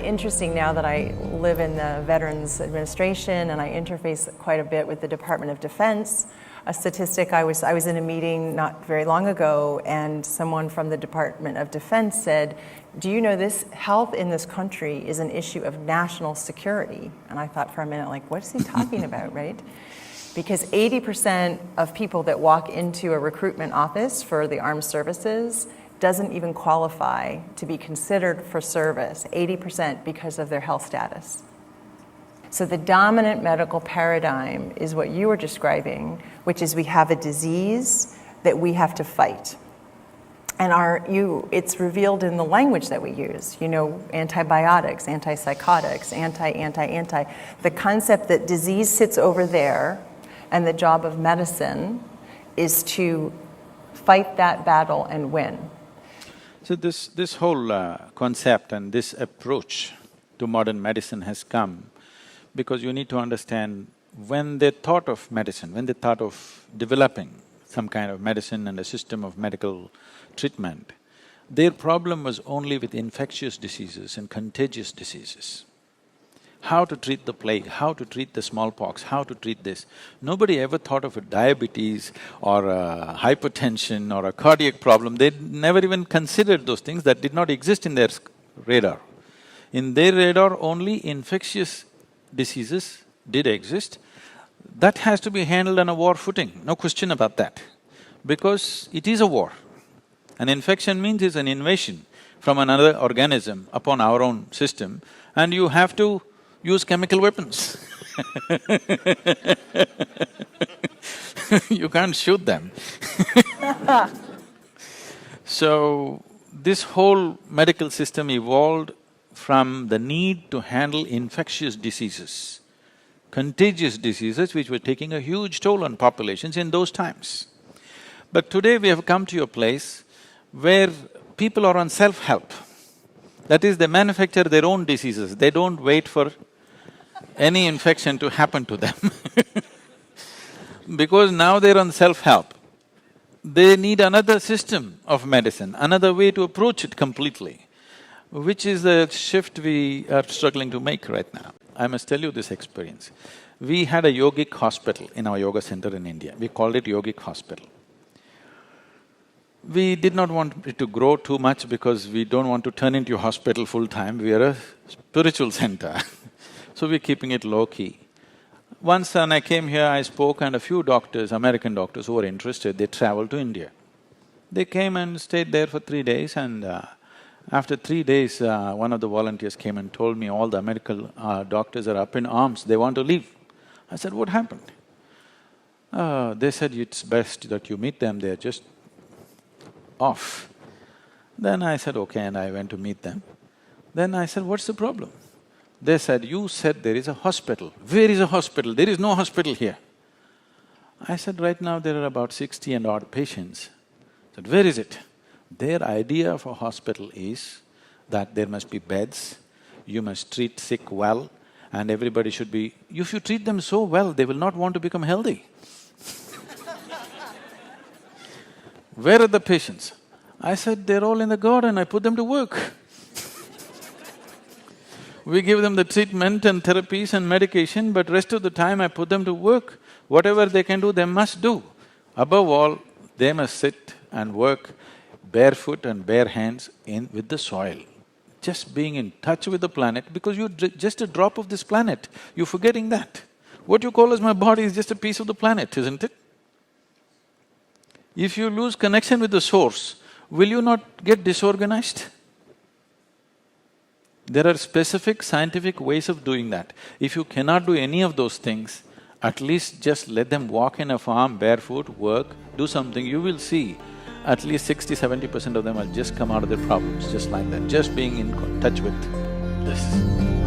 Interesting now that I live in the Veterans Administration and I interface quite a bit with the Department of Defense. A statistic, I was in a meeting not very long ago and someone from the Department of Defense said, do you know this health in this country is an issue of national security? And I thought for a minute, like, what is he talking about, right? Because 80% of people that walk into a recruitment office for the armed services doesn't even qualify to be considered for service, 80% because of their health status. So the dominant medical paradigm is what you were describing, which is we have a disease that we have to fight. And it's revealed in the language that we use, antibiotics, antipsychotics, anti. The concept that disease sits over there and the job of medicine is to fight that battle and win. So this whole concept and this approach to modern medicine has come because you need to understand when they thought of medicine, when they thought of developing some kind of medicine and a system of medical treatment, their problem was only with infectious diseases and contagious diseases. How to treat the plague, how to treat the smallpox, how to treat this. Nobody ever thought of a diabetes or a hypertension or a cardiac problem. They never even considered those things. That did not exist in their radar. In their radar, only infectious diseases did exist. That has to be handled on a war footing, no question about that, because it is a war. An infection means it's an invasion from another organism upon our own system, and you have to use chemical weapons. You can't shoot them. So, this whole medical system evolved from the need to handle infectious diseases, contagious diseases which were taking a huge toll on populations in those times. But today we have come to a place where people are on self-help. That is, they manufacture their own diseases, they don't wait for any infection to happen to them because now they're on self-help. They need another system of medicine, another way to approach it completely, which is the shift we are struggling to make right now. I must tell you this experience. We had a yogic hospital in our yoga center in India. We called it Yogic Hospital. We did not want it to grow too much because we don't want to turn into a hospital full-time, we are a spiritual center so we're keeping it low-key. Once when I came here, I spoke and a few doctors, American doctors who were interested, they traveled to India. They came and stayed there for 3 days and after 3 days, one of the volunteers came and told me all the American doctors are up in arms, they want to leave. I said, what happened? They said, it's best that you meet them, they're just off. Then I said, okay, and I went to meet them. Then I said, what's the problem? They said, you said there is a hospital. Where is a hospital? There is no hospital here. I said, right now there are about 60 and odd patients. I said, where is it? Their idea of a hospital is that there must be beds, you must treat sick well, and everybody should be… If you treat them so well, they will not want to become healthy. Where are the patients? I said, they're all in the garden, I put them to work. We give them the treatment and therapies and medication, but rest of the time I put them to work. Whatever they can do, they must do. Above all, they must sit and work barefoot and bare hands with the soil. Just being in touch with the planet, because you're just a drop of this planet, you're forgetting that. What you call as my body is just a piece of the planet, isn't it? If you lose connection with the source, will you not get disorganized? There are specific scientific ways of doing that. If you cannot do any of those things, at least just let them walk in a farm barefoot, work, do something, you will see at least 60–70% of them will just come out of their problems just like that, just being in touch with this.